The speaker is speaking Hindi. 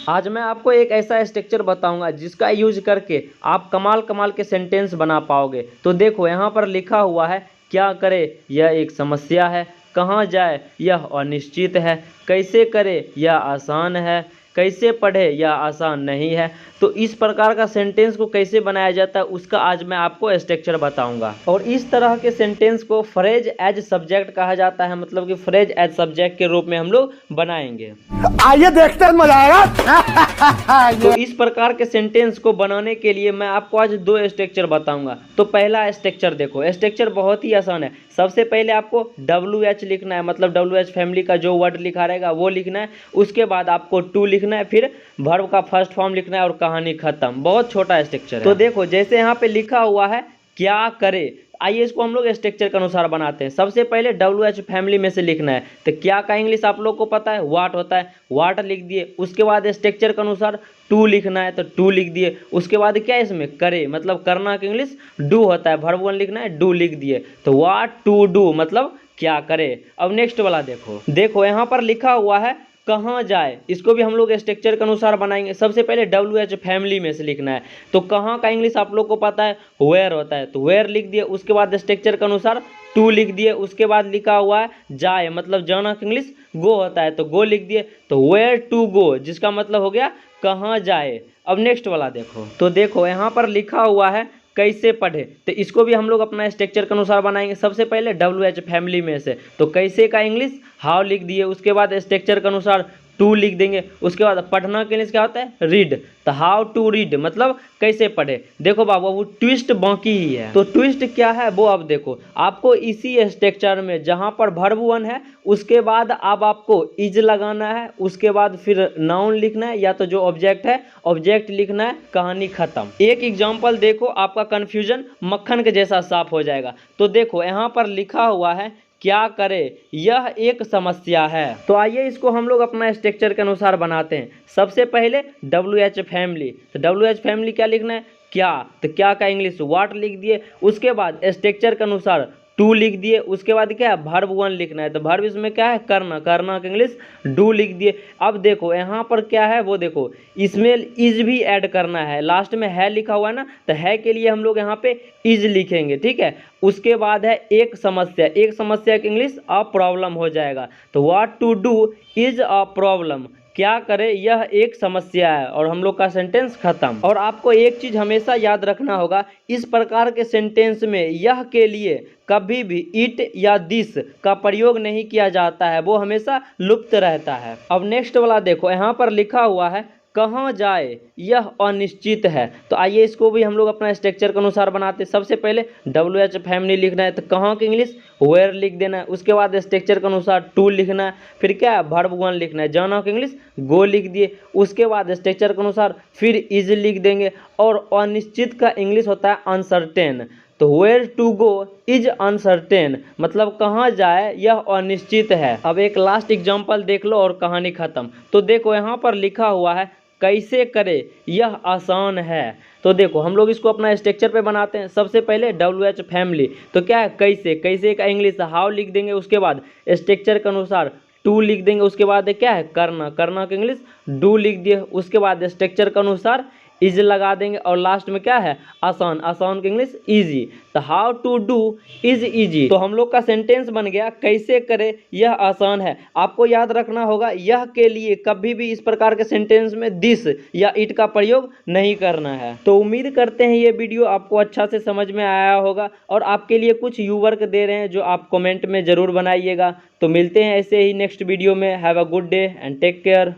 आज मैं आपको एक ऐसा स्ट्रक्चर बताऊंगा जिसका यूज करके आप कमाल कमाल के सेंटेंस बना पाओगे। तो देखो यहाँ पर लिखा हुआ है, क्या करे यह एक समस्या है, कहाँ जाए यह अनिश्चित है, कैसे करे यह आसान है, कैसे पढ़े यह आसान नहीं है। तो इस प्रकार का सेंटेंस को कैसे बनाया जाता है उसका आज मैं आपको स्ट्रक्चर बताऊंगा। और इस तरह के सेंटेंस को फ्रेज एज सब्जेक्ट कहा जाता है, मतलब कि फ्रेज एज सब्जेक्ट के रूप में हम लोग बनाएंगे। आइए देखते हैं, मजा आएगा। तो इस प्रकार के सेंटेंस को बनाने के लिए मैं आपको आज दो स्ट्रक्चर बताऊंगा। तो पहला स्ट्रक्चर देखो, स्ट्रक्चर बहुत ही आसान है। सबसे पहले आपको WH लिखना है, मतलब WH फैमिली का जो वर्ड लिखा रहेगा वो लिखना है। उसके बाद आपको टू लिखना है, फिर वर्ब का फर्स्ट फॉर्म लिखना है और कहानी खत्म। बहुत छोटा स्ट्रक्चर है। तो देखो जैसे यहाँ पे लिखा हुआ है क्या करे, आइए इसको हम लोग स्ट्रक्चर के अनुसार बनाते हैं। सबसे पहले WH फैमिली में से लिखना है। तो क्या का इंग्लिश आप लोग को पता है, वाट होता है, वाट लिख दिए। उसके बाद स्ट्रक्चर के अनुसार टू लिखना है, तो टू लिख दिए। उसके बाद क्या है इसमें करे, मतलब करना का इंग्लिश डू होता है, वर्ब वन लिखना है, डू लिख दिए। तो वाट टू डू मतलब क्या करे। अब नेक्स्ट वाला देखो यहाँ पर लिखा हुआ है कहाँ जाए, इसको भी हम लोग स्ट्रक्चर के अनुसार बनाएंगे। सबसे पहले WH फैमिली में से लिखना है। तो कहाँ का इंग्लिश आप लोग को पता है, वेयर होता है, तो वेयर लिख दिए। उसके बाद स्ट्रक्चर के अनुसार टू लिख दिए। उसके बाद लिखा हुआ है जाए, मतलब जाना का इंग्लिश गो होता है, तो गो लिख दिए। तो वेयर टू गो जिसका मतलब हो गया कहाँ जाए। अब नेक्स्ट वाला तो देखो यहाँ पर लिखा हुआ है कैसे पढ़े, तो इसको भी हम लोग अपना स्ट्रक्चर के अनुसार बनाएंगे। सबसे पहले WH फैमिली में से, तो कैसे का इंग्लिश हाउ लिख दिए। उसके बाद स्ट्रक्चर के अनुसार टू लिख देंगे। उसके बाद पढ़ना के इंग्लिश क्या होता है, रीड, तो हाउ टू रीड मतलब कैसे पढ़े। देखो बाबू वो ट्विस्ट बाकी ही है। तो ट्विस्ट क्या है वो अब देखो, आपको इसी स्ट्रक्चर में जहां पर वर्ब वन है उसके बाद अब आपको इज लगाना है। उसके बाद फिर नाउन लिखना है, या तो जो ऑब्जेक्ट है ऑब्जेक्ट लिखना है, कहानी खत्म। एक एग्जाम्पल देखो, आपका कन्फ्यूजन मक्खन के जैसा साफ हो जाएगा। तो देखो यहाँ पर लिखा हुआ है क्या करे यह एक समस्या है। तो आइए इसको हम लोग अपना स्ट्रक्चर के अनुसार बनाते हैं। सबसे पहले WH फैमिली, तो WH फैमिली क्या लिखना है, क्या, तो क्या का इंग्लिश वाट लिख दिए। उसके बाद स्ट्रक्चर के अनुसार टू लिख दिए। उसके बाद क्या है वर्ब वन लिखना है, तो वर्ब इसमें क्या है करना, करना का इंग्लिश डू लिख दिए। अब देखो यहाँ पर क्या है वो देखो, इसमें इज भी ऐड करना है। लास्ट में है लिखा हुआ है ना, तो है के लिए हम लोग यहाँ पे इज लिखेंगे, ठीक है। उसके बाद है एक समस्या, एक समस्या का इंग्लिश अ प्रॉब्लम हो जाएगा। तो what to do is a problem, क्या करे यह एक समस्या है, और हम लोग का सेंटेंस खत्म। और आपको एक चीज हमेशा याद रखना होगा, इस प्रकार के सेंटेंस में यह के लिए कभी भी इट या दिस का प्रयोग नहीं किया जाता है, वो हमेशा लुप्त रहता है। अब नेक्स्ट वाला देखो, यहाँ पर लिखा हुआ है कहाँ जाए यह अनिश्चित है। तो आइए इसको भी हम लोग अपना स्ट्रक्चर के अनुसार बनाते हैं। सबसे पहले WH फैमिली लिखना है, तो कहाँ के इंग्लिश वेयर लिख देना है। उसके बाद स्ट्रक्चर के अनुसार टू लिखना है, फिर क्या है वर्ब वन लिखना है, जाना के इंग्लिश गो लिख दिए। उसके बाद स्ट्रक्चर के अनुसार फिर इज लिख देंगे। और अनिश्चित का इंग्लिश होता है अनसर्टेन, तो where to go is uncertain मतलब कहाँ जाए यह अनिश्चित है। अब एक लास्ट एग्जांपल देख लो और कहानी खत्म। तो देखो यहाँ पर लिखा हुआ है कैसे करे यह आसान है। तो देखो हम लोग इसको अपना स्ट्रक्चर पे बनाते हैं। सबसे पहले WH फैमिली, तो क्या है कैसे, कैसे का इंग्लिश हाउ लिख देंगे। उसके बाद स्ट्रक्चर के अनुसार टू लिख देंगे। उसके बाद क्या है करना, करना का इंग्लिश डू लिख दिए। उसके बाद स्ट्रक्चर के अनुसार इज लगा देंगे। और लास्ट में क्या है आसान, आसान का इंग्लिश इजी, तो how to do is easy. तो हम लोग का सेंटेंस बन गया कैसे करे यह आसान है। आपको याद रखना होगा यह के लिए कभी भी इस प्रकार के सेंटेंस में दिस या इट का प्रयोग नहीं करना है। तो उम्मीद करते हैं ये वीडियो आपको अच्छा से समझ में आया होगा, और आपके लिए कुछ वर्क दे रहे हैं जो आप कमेंट में ज़रूर बनाइएगा। तो मिलते हैं ऐसे ही नेक्स्ट वीडियो में। Have a good day and take care.